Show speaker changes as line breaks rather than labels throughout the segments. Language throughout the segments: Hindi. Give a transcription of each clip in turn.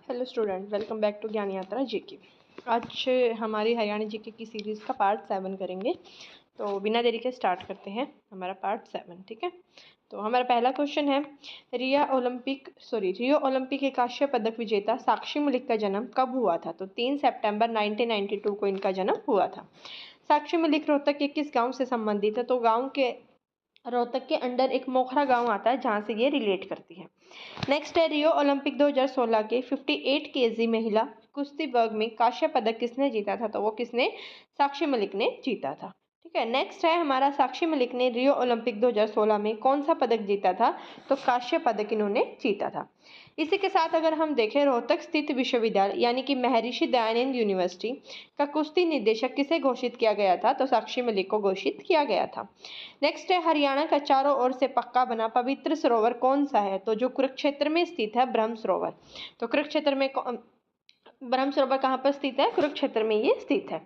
Hello student, welcome back to Gyan Yatra GK. आज हमारी हरियाणा जीके की सीरीज़ का पार्ट 7 करेंगे। तो बिना देरी के स्टार्ट करते हैं हमारा पार्ट 7। ठीक है, तो हमारा पहला क्वेश्चन है, रियो ओलंपिक के कांस्य पदक विजेता साक्षी मलिक का जन्म कब हुआ था? तो 3 सितंबर 1992 को इनका जन्म हुआ था। साक्षी मलिक रोहतक के किस गाँव से संबंधित है? तो गाँव के रोहतक के अंडर एक मोखरा गांव आता है जहां से ये रिलेट करती है। नेक्स्ट है, रियो ओलंपिक 2016 के 58 केजी महिला कुश्ती वर्ग में कांस्य पदक किसने जीता था? तो वो किसने? साक्षी मलिक ने जीता था। ठीक है, नेक्स्ट है हमारा, साक्षी मलिक ने रियो ओलंपिक 2016 में कौन सा पदक जीता था? तो कांस्य पदक इन्होंने जीता था। इसी के साथ अगर हम देखें, रोहतक स्थित विश्वविद्यालय यानी कि महर्षि दयानंद यूनिवर्सिटी का कुश्ती निर्देशक किसे घोषित किया गया था? तो साक्षी मलिक को घोषित किया गया था। नेक्स्ट है, हरियाणा का चारों ओर से पक्का बना पवित्र सरोवर कौन सा है? तो जो कुरुक्षेत्र में स्थित है, ब्रह्म सरोवर। तो कुरुक्षेत्र में ब्रह्म सरोवर कहाँ पर स्थित है? कुरुक्षेत्र में ये स्थित है।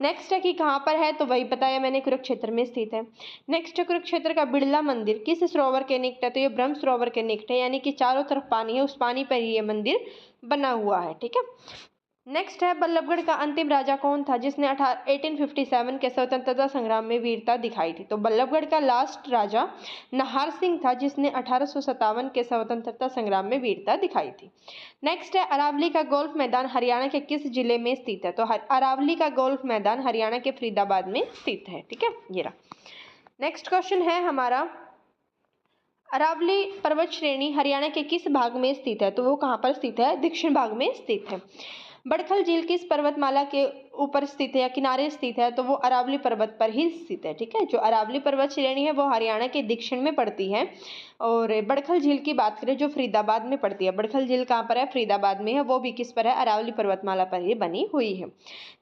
नेक्स्ट है कि कहाँ पर है? तो वही बताया मैंने, कुरुक्षेत्र में स्थित है। नेक्स्ट है, कुरुक्षेत्र का बिड़ला मंदिर किस सरोवर के निकट है? तो ये ब्रह्म सरोवर के निकट है, यानी कि चारों तरफ पानी है, उस पानी पर ही ये मंदिर बना हुआ है। ठीक है, नेक्स्ट है, बल्लभगढ़ का अंतिम राजा कौन था जिसने 1857 के स्वतंत्रता संग्राम में वीरता दिखाई थी? तो बल्लभगढ़ का लास्ट राजा नाहर सिंह था जिसने 1857 के स्वतंत्रता संग्राम में वीरता दिखाई थी। नेक्स्ट है, अरावली का गोल्फ मैदान हरियाणा के किस जिले में स्थित है? तो अरावली का गोल्फ मैदान हरियाणा के फरीदाबाद में स्थित है। ठीक है, ये रहा। नेक्स्ट क्वेश्चन है हमारा, अरावली पर्वत श्रेणी हरियाणा के किस भाग में स्थित है? तो वो कहाँ पर स्थित है? दक्षिण भाग में स्थित है। बड़खल झील किस पर्वतमाला के ऊपर स्थित है या किनारे स्थित है? तो वो अरावली पर्वत पर ही स्थित है। ठीक है, जो अरावली पर्वत श्रेणी है वो हरियाणा के दक्षिण में पड़ती है। और बड़खल झील की बात करें जो फरीदाबाद में पड़ती है, बड़खल झील कहाँ पर है? फरीदाबाद में है, वो भी किस पर है? अरावली पर्वतमाला पर ही बनी हुई है।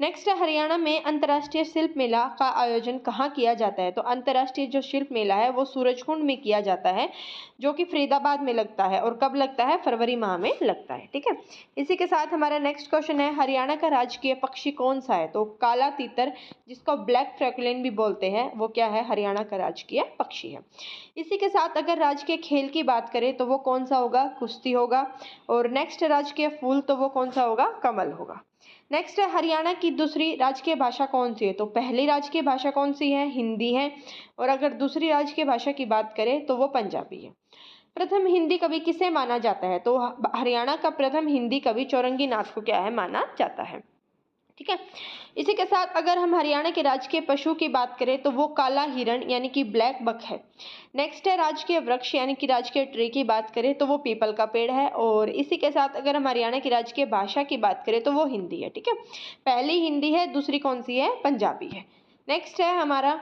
नेक्स्ट है, हरियाणा में अंतर्राष्ट्रीय शिल्प मेला का आयोजन कहाँ किया जाता है? तो अंतर्राष्ट्रीय जो शिल्प मेला है वो सूरजकुंड में किया जाता है, जो कि फरीदाबाद में लगता है। और कब लगता है? फरवरी माह में लगता है। ठीक है, इसी के साथ हमारा नेक्स्ट क्वेश्चन है, हरियाणा का राजकीय पक्षी कौन सा है? तो काला तीतर, जिसको ब्लैक फ्रैकुलिन भी बोलते हैं, वो क्या है? हरियाणा का राजकीय पक्षी है। इसी के साथ अगर राजकीय खेल की बात करें तो वो कौन सा होगा? कुश्ती होगा। और नेक्स्ट राजकीय फूल, तो वो कौन सा होगा? कमल होगा। नेक्स्ट है, हरियाणा की दूसरी राजकीय भाषा कौन सी है? तो पहली राजकीय भाषा कौन सी है? हिंदी है। और अगर दूसरी राजकीय भाषा की बात करें तो वो पंजाबी है। प्रथम हिंदी कवि किसे माना जाता है? तो हरियाणा का प्रथम हिंदी कवि चौरंगी नाथ को क्या है? माना जाता है। ठीक है, इसी के साथ अगर हम हरियाणा के राजकीय पशु की बात करें तो वो काला हिरण यानी कि ब्लैक बक है। नेक्स्ट है, राजकीय वृक्ष यानी कि राजकीय ट्री की बात करें तो वो पीपल का पेड़ है। और इसी के साथ अगर हम हरियाणा की राजकीय भाषा की बात करें तो वो हिंदी है। ठीक है, पहली हिंदी है, दूसरी कौन सी है? पंजाबी है। नेक्स्ट है हमारा,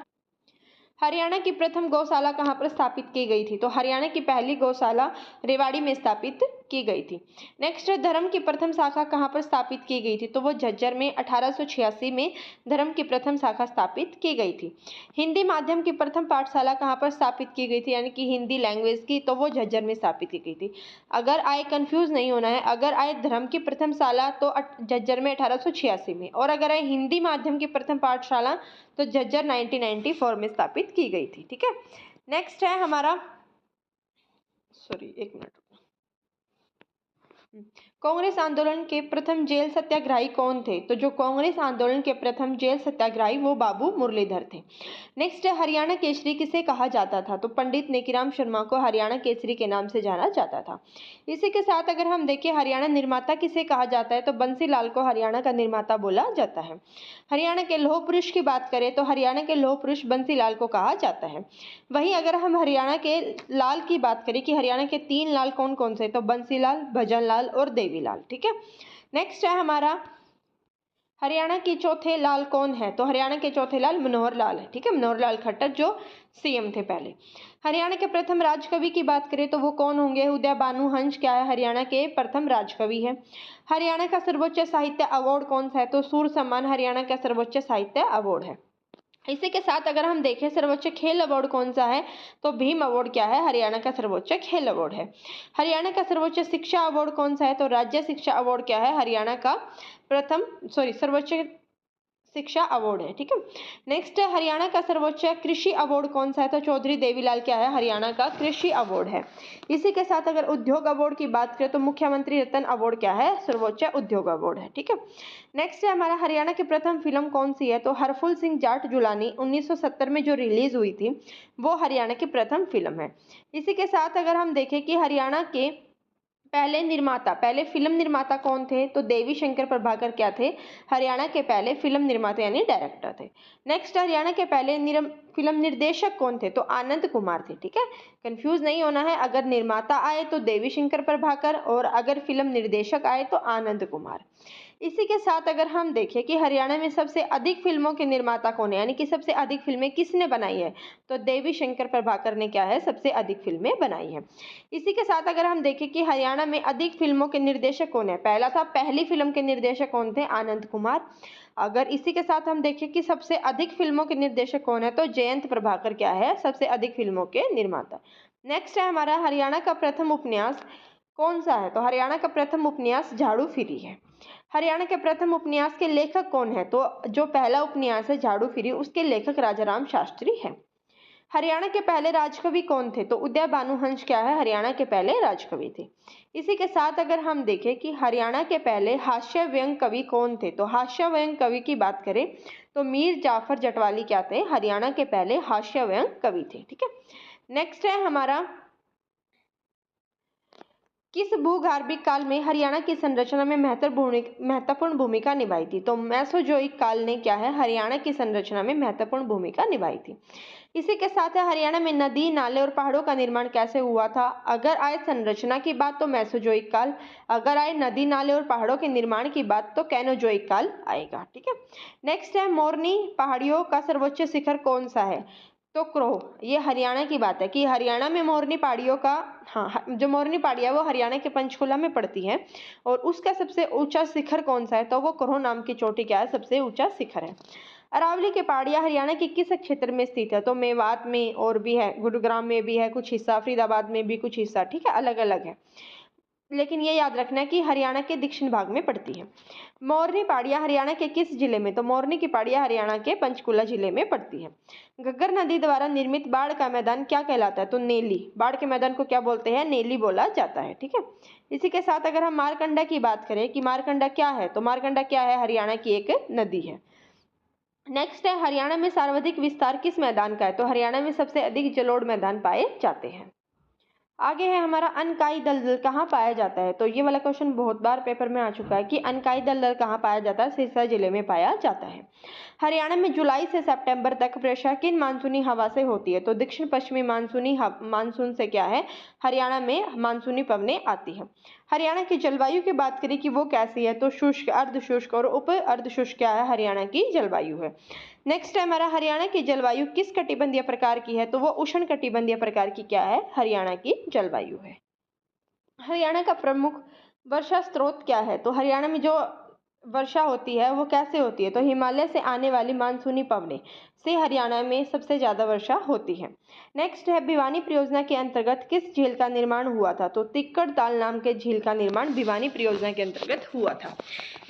हरियाणा की प्रथम गौशाला कहाँ पर स्थापित की गई थी? तो हरियाणा की पहली गौशाला रेवाड़ी में स्थापित की गई थी। नेक्स्ट है, धर्म की प्रथम शाखा कहाँ पर स्थापित की गई थी? तो वो झज्जर में 1886 में धर्म की प्रथम शाखा स्थापित की गई थी। हिंदी माध्यम की प्रथम पाठशाला कहाँ पर स्थापित की गई थी यानी कि हिंदी लैंग्वेज की? तो वो झज्जर में स्थापित की गई थी। अगर आए कंफ्यूज नहीं होना है, अगर आए धर्म की प्रथम शाला तो झज्जर में 1886 में, और अगर आए हिंदी माध्यम की प्रथम पाठशाला तो झज्जर 1994 में स्थापित की गई थी। ठीक है, नेक्स्ट है हमारा, एक मिनट, कांग्रेस आंदोलन के प्रथम जेल सत्याग्रही कौन थे? तो जो कांग्रेस आंदोलन के प्रथम जेल सत्याग्रही वो बाबू मुरलीधर थे। नेक्स्ट है, हरियाणा केसरी किसे कहा जाता था? तो पंडित नेकीराम शर्मा को हरियाणा केसरी के नाम से जाना जाता था। इसी के साथ अगर हम देखें, हरियाणा निर्माता किसे कहा जाता है? तो बंसीलाल को हरियाणा का निर्माता बोला जाता है। हरियाणा के लौह पुरुष की बात करें तो हरियाणा के लौह पुरुष बंसीलाल को कहा जाता है। वहीं अगर हम हरियाणा के लाल की बात करें कि हरियाणा के 3 लाल कौन कौन से, तो बंसीलाल, भजनलाल और देवीलाल। ठीक है, नेक्स्ट है हमारा, हरियाणा के चौथे लाल कौन है? तो हरियाणा के चौथे लाल मनोहर लाल है। ठीक है, मनोहर लाल खट्टर जो सीएम थे पहले। हरियाणा के प्रथम राजकवि की बात करें तो वो कौन होंगे? उदय भानु हंस क्या है? हरियाणा के प्रथम राजकवि है। हरियाणा का सर्वोच्च साहित्य अवार्ड कौन सा है? तो सूर सम्मान हरियाणा का सर्वोच्च साहित्य अवार्ड है। इसी के साथ अगर हम देखें, सर्वोच्च खेल अवार्ड कौन सा है? तो भीम अवार्ड क्या है? हरियाणा का सर्वोच्च खेल अवार्ड है। हरियाणा का सर्वोच्च शिक्षा अवार्ड कौन सा है? तो राज्य शिक्षा अवार्ड क्या है? हरियाणा का सर्वोच्च शिक्षा अवार्ड है। ठीक है, नेक्स्ट है हरियाणा का सर्वोच्च कृषि अवार्ड कौन सा है? तो चौधरी देवीलाल क्या है? हरियाणा का कृषि अवार्ड है। इसी के साथ अगर उद्योग अवार्ड की बात करें तो मुख्यमंत्री रत्न अवार्ड क्या है? सर्वोच्च उद्योग अवार्ड है। ठीक है, नेक्स्ट है हमारा हरियाणा की प्रथम फिल्म कौन सी है? तो हरफुल सिंह जाट जुलानी 1970 में जो रिलीज हुई थी वो हरियाणा की प्रथम फिल्म है। इसी के साथ अगर हम देखें कि हरियाणा के पहले फिल्म निर्माता कौन थे? तो देवी शंकर प्रभाकर क्या थे? हरियाणा के पहले फिल्म निर्माता यानी डायरेक्टर थे। नेक्स्ट, हरियाणा के पहले फिल्म निर्देशक कौन थे? तो आनंद कुमार थे। ठीक है, कंफ्यूज नहीं होना है, अगर निर्माता आए तो देवी शंकर प्रभाकर और अगर फिल्म निर्देशक आए तो आनंद कुमार। इसी के साथ अगर हम देखें कि हरियाणा में सबसे अधिक फिल्मों के निर्माता कौन है, यानी कि सबसे अधिक फिल्में किसने बनाई है? तो देवी शंकर प्रभाकर ने क्या है? सबसे अधिक फिल्में बनाई है। इसी के साथ अगर हम देखें कि हरियाणा में अधिक फिल्मों के निर्देशक कौन है? पहली फिल्म के निर्देशक कौन थे? आनंद कुमार। अगर इसी के साथ हम देखें कि सबसे अधिक फिल्मों के निर्देशक कौन है? तो जयंत प्रभाकर क्या है? सबसे अधिक फिल्मों के निर्माता। नेक्स्ट है हमारा हरियाणा का प्रथम उपन्यास कौन सा है? तो हरियाणा का प्रथम उपन्यास झाड़ू फिरी है। हरियाणा के प्रथम उपन्यास के लेखक कौन है? तो जो पहला उपन्यास है झाड़ू फिरी उसके लेखक राजाराम शास्त्री हैं। हरियाणा के पहले राजकवि कौन थे? तो उदय भानुहंस क्या है? हरियाणा के पहले राजकवि थे। इसी के साथ अगर हम देखें कि हरियाणा के पहले हास्य व्यंग कवि कौन थे? तो हास्य व्यंग कवि की बात करें तो मीर जाफर जटवाली क्या थे? हरियाणा के पहले हास्य व्यंग कवि थे। ठीक है, नेक्स्ट है हमारा किस भूगर्भिक काल में हरियाणा की संरचना में महत्वपूर्ण भूमिका निभाई थी? तो मेसोजोइक काल ने क्या है? हरियाणा की संरचना में महत्वपूर्ण भूमिका निभाई थी। इसी के साथ है हरियाणा में नदी नाले और पहाड़ों का निर्माण कैसे हुआ था? अगर आए संरचना की बात तो मेसोजोइक काल, अगर आए नदी नाले और पहाड़ों के निर्माण की बात तो कैनोजोइक काल आएगा। ठीक है, नेक्स्ट है मोरनी पहाड़ियों का सर्वोच्च शिखर कौन सा है? तो क्रोह, ये हरियाणा की बात है कि हरियाणा में मोरनी पहाड़ियों का, जो मोरनी पहाड़ियाँ वो हरियाणा के पंचकुला में पड़ती है और उसका सबसे ऊंचा शिखर कौन सा है? तो वो क्रोह नाम की चोटी क्या है? सबसे ऊंचा शिखर है। अरावली की पहाड़ियाँ हरियाणा के किस क्षेत्र में स्थित है? तो मेवात में और भी है, गुरुग्राम में भी है कुछ हिस्सा, फरीदाबाद में भी कुछ हिस्सा। ठीक है, अलग अलग है, लेकिन ये याद रखना है कि हरियाणा के दक्षिण भाग में पड़ती है। मोरनी पहाड़ियाँ हरियाणा के किस जिले में? तो मोरनी की पहाड़ियाँ हरियाणा के पंचकुला जिले में पड़ती है। घग्गर नदी द्वारा निर्मित बाढ़ का मैदान क्या कहलाता है? तो नेली। बाढ़ के मैदान को क्या बोलते हैं? नेली बोला जाता है। ठीक है, इसी के साथ अगर हम मारकंडा की बात करें कि मारकंडा क्या है, तो मारकंडा क्या है? हरियाणा की एक नदी है। नेक्स्ट है हरियाणा में सर्वाधिक विस्तार किस मैदान का है? तो हरियाणा में सबसे अधिक जलोढ़ मैदान पाए जाते हैं। आगे है हमारा अनकाई दलदल कहाँ पाया जाता है? तो ये वाला क्वेश्चन बहुत बार पेपर में आ चुका है कि अनकाई दलदल कहाँ पाया जाता है? सिरसा जिले में पाया जाता है। हरियाणा में जुलाई से सितंबर तक वर्षा किन मानसूनी हवा से होती है? तो दक्षिण पश्चिमी मानसून से क्या है? हरियाणा में मानसूनी पवनें आती है। हरियाणा की जलवायु की बात करें कि वो कैसी है? तो शुष्क, अर्ध शुष्क और उप अर्ध शुष्क क्या है? हरियाणा की जलवायु है। नेक्स्ट है हमारा हरियाणा की जलवायु किस कटिबंधीय प्रकार की है? तो वो उष्ण कटिबंधीय प्रकार की क्या है? हरियाणा की जलवायु है। हरियाणा का प्रमुख वर्षा स्रोत क्या है? तो हरियाणा में जो वर्षा होती है वो कैसे होती है? तो हिमालय से आने वाली मानसूनी पवनें से हरियाणा में सबसे ज्यादा वर्षा होती है। नेक्स्ट है भिवानी परियोजना के अंतर्गत किस झील का निर्माण हुआ था? तो तिक्कड़ ताल नाम के झील का निर्माण भिवानी परियोजना के अंतर्गत हुआ था।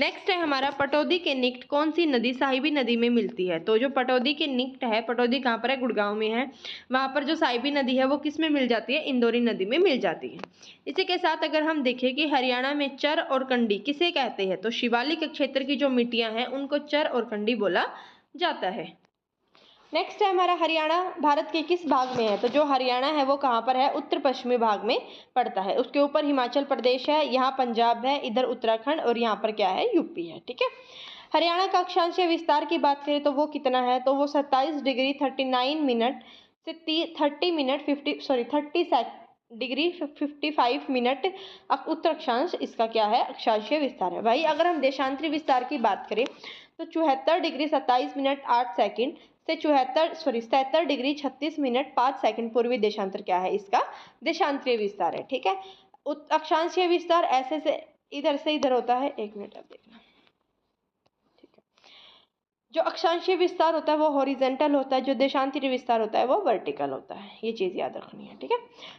नेक्स्ट है हमारा पटौदी के निकट कौन सी नदी साहिबी नदी में मिलती है? तो जो पटौदी के निकट है, पटौदी कहाँ पर है? गुड़गांव में है। वहां पर जो साहिबी नदी है वो किस में मिल जाती है? इंदौरी नदी में मिल जाती है। इसी के साथ अगर हम देखें कि हरियाणा में चर और कंडी किसे कहते हैं? तो शिवालिक क्षेत्र की जो मिट्टियां हैं उनको चर और कंडी बोला जाता है। नेक्स्ट है हमारा हरियाणा भारत के किस भाग में है? तो जो हरियाणा है वो कहाँ पर है? उत्तर पश्चिमी भाग में पड़ता है। उसके ऊपर हिमाचल प्रदेश है, यहाँ पंजाब है, इधर उत्तराखंड और यहाँ पर क्या है? यूपी है। ठीक है, हरियाणा का अक्षांशीय विस्तार की बात करें तो वो कितना है? तो वो 27 डिग्री 39 मिनट से 30 डिग्री 55 मिनट उत्तर अक्षांश इसका क्या है? अक्षांशीय विस्तार है। भाई अगर हम देशांतरी विस्तार की बात करें तो 74 डिग्री 27 मिनट 8 सेकंड से 77 डिग्री 36 मिनट 5 सेकंड पूर्वी देशांतर क्या है? इसका देशांतरीय विस्तार है। ठीक है, अक्षांशीय विस्तार ऐसे से इधर होता है। एक मिनट आप देखना। जो अक्षांशीय विस्तार होता है वो हॉरिजेंटल होता है, जो देशांतरी विस्तार होता है वो वर्टिकल होता है। ये चीज़ याद रखनी है, ठीक है।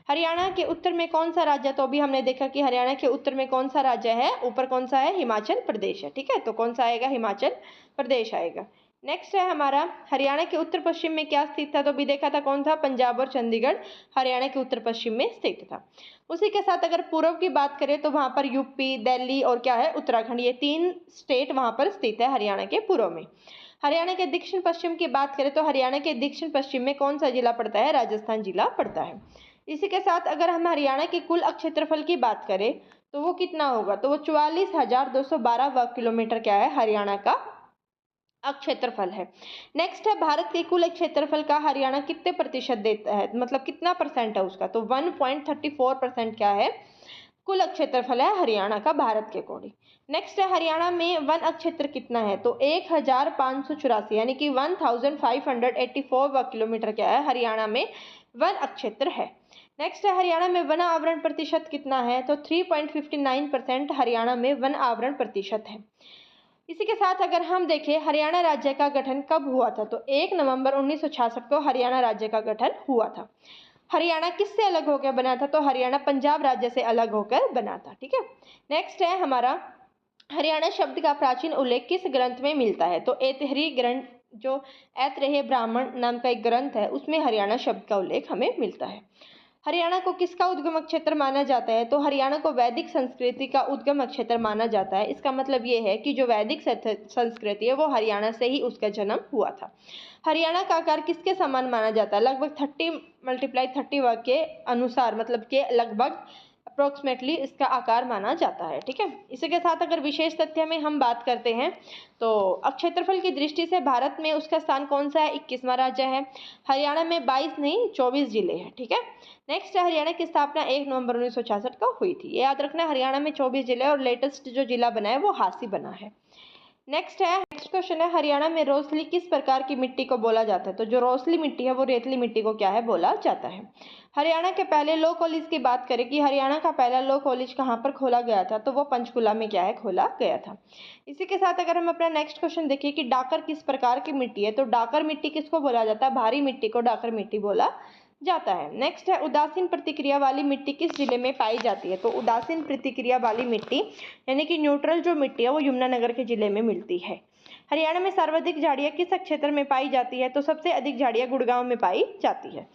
हरियाणा के उत्तर में कौन सा राज्य है, तो अभी हमने देखा कि हरियाणा के उत्तर में कौन सा राज्य है, ऊपर कौन सा है, हिमाचल प्रदेश है, ठीक है। तो कौन सा आएगा, हिमाचल प्रदेश आएगा। नेक्स्ट है हमारा, हरियाणा के उत्तर पश्चिम में क्या स्थित था, तो अभी देखा था कौन था, पंजाब और चंडीगढ़ हरियाणा के उत्तर पश्चिम में स्थित था। उसी के साथ अगर पूर्व की बात करें तो वहां पर यूपी, दिल्ली और क्या है, उत्तराखंड, ये 3 स्टेट वहां पर स्थित है हरियाणा के पूर्व में। हरियाणा के दक्षिण पश्चिम की बात करें तो हरियाणा के दक्षिण पश्चिम में कौन सा जिला पड़ता है, राजस्थान जिला पड़ता है। इसी के साथ अगर हम हरियाणा के कुल क्षेत्रफल की बात करें तो वो कितना होगा, तो वो 44,212 वर्ग किलोमीटर क्या है, हरियाणा का क्षेत्रफल है। नेक्स्ट है, भारत के कुल क्षेत्रफल का हरियाणा कितने प्रतिशत देता है, मतलब कितना परसेंट है उसका, तो 1.34% क्या है, कुल क्षेत्रफल है हरियाणा का भारत के अकॉर्डिंग। नेक्स्ट है, हरियाणा में वन क्षेत्र कितना है, तो 1584 यानी कि 1584 वर्ग किलोमीटर क्या है, हरियाणा में वन क्षेत्र है। नेक्स्ट है, हरियाणा में वन आवरण प्रतिशत कितना है, तो 3.59% हरियाणा में वन आवरण प्रतिशत है। इसी के साथ अगर हम देखें हरियाणा राज्य का गठन कब हुआ था, तो 1 नवंबर 1966 को हरियाणा राज्य का गठन हुआ था। हरियाणा किससे अलग होकर बना था, तो हरियाणा पंजाब राज्य से अलग होकर बना था, ठीक है। नेक्स्ट है हमारा, हरियाणा शब्द का प्राचीन उल्लेख किस ग्रंथ में मिलता है, तो ऐतिहासिक ग्रंथ, जो ऐतरेय ब्राह्मण नाम का एक ग्रंथ है उसमें हरियाणा शब्द का उल्लेख हमें मिलता है। हरियाणा को किसका उद्गम क्षेत्र माना जाता है, तो हरियाणा को वैदिक संस्कृति का उद्गम क्षेत्र माना जाता है। इसका मतलब ये है कि जो वैदिक संस्कृति है वो हरियाणा से ही उसका जन्म हुआ था। हरियाणा का आकार किसके समान माना जाता है, लगभग 30 × 30 वर्ग के अनुसार, मतलब के लगभग अप्रोक्सीमेटली इसका आकार माना जाता है, ठीक है। इसी के साथ अगर विशेष तथ्य में हम बात करते हैं तो क्षेत्रफल की दृष्टि से भारत में उसका स्थान कौन सा है, 21वां राज्य है। हरियाणा में 22 नहीं 24 जिले हैं, ठीक है। नेक्स्ट है, हरियाणा की स्थापना 1 नवंबर 1966 को हुई थी। ये याद रखना, हरियाणा में 24 जिले और लेटेस्ट जो जिला बना है वो हांसी बना है। नेक्स्ट क्वेश्चन है, हरियाणा में रोसली किस प्रकार की मिट्टी को बोला जाता है, तो जो रोसली मिट्टी है वो रेतली मिट्टी को क्या है, बोला जाता है। हरियाणा के पहले लॉ कॉलेज की बात करें कि हरियाणा का पहला लॉ कॉलेज कहाँ पर खोला गया था, तो वो पंचकुला में क्या है, खोला गया था। इसी के साथ अगर हम अपना नेक्स्ट क्वेश्चन देखिए कि डाकर किस प्रकार की मिट्टी है, तो डाकर मिट्टी किसको बोला जाता है, भारी मिट्टी को डाकर मिट्टी बोला जाता है। नेक्स्ट है, उदासीन प्रतिक्रिया वाली मिट्टी किस जिले में पाई जाती है, तो उदासीन प्रतिक्रिया वाली मिट्टी यानी कि न्यूट्रल जो मिट्टी है वो यमुनानगर के जिले में मिलती है। हरियाणा में सर्वाधिक झाड़ियाँ किस क्षेत्र में पाई जाती है, तो सबसे अधिक झाड़ियाँ गुड़गांव में पाई जाती है।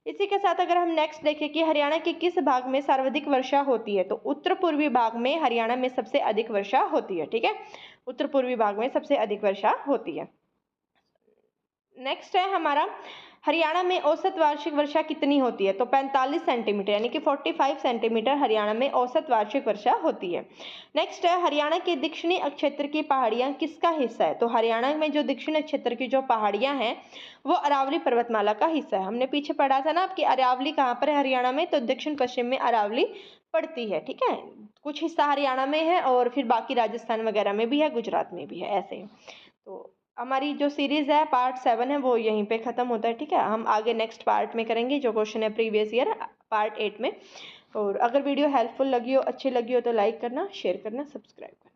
इसी के साथ अगर हम नेक्स्ट देखें कि हरियाणा के किस भाग में सर्वाधिक वर्षा होती है, तो उत्तर पूर्वी भाग में हरियाणा में सबसे अधिक वर्षा होती है, ठीक है। उत्तर पूर्वी भाग में सबसे अधिक वर्षा होती है। नेक्स्ट है हमारा, हरियाणा में औसत वार्षिक वर्षा कितनी होती है, तो 45 सेंटीमीटर यानी कि 45 सेंटीमीटर हरियाणा में औसत वार्षिक वर्षा होती है। नेक्स्ट है, हरियाणा के दक्षिणी क्षेत्र की पहाड़ियां किसका हिस्सा है, तो हरियाणा में जो दक्षिण क्षेत्र की जो पहाड़ियां हैं वो अरावली पर्वतमाला का हिस्सा है। हमने पीछे पढ़ा था ना कि अरावली कहाँ पर है हरियाणा में, तो दक्षिण पश्चिम में अरावली पड़ती है, ठीक है। कुछ हिस्सा हरियाणा में है और फिर बाकी राजस्थान वगैरह में भी है, गुजरात में भी है, ऐसे। तो हमारी जो सीरीज है पार्ट 7 है वो यहीं पे खत्म होता है, ठीक है। हम आगे नेक्स्ट पार्ट में करेंगे जो क्वेश्चन है प्रीवियस ईयर पार्ट 8 में। और अगर वीडियो हेल्पफुल लगी हो, अच्छी लगी हो तो लाइक करना, शेयर करना, सब्सक्राइब करना।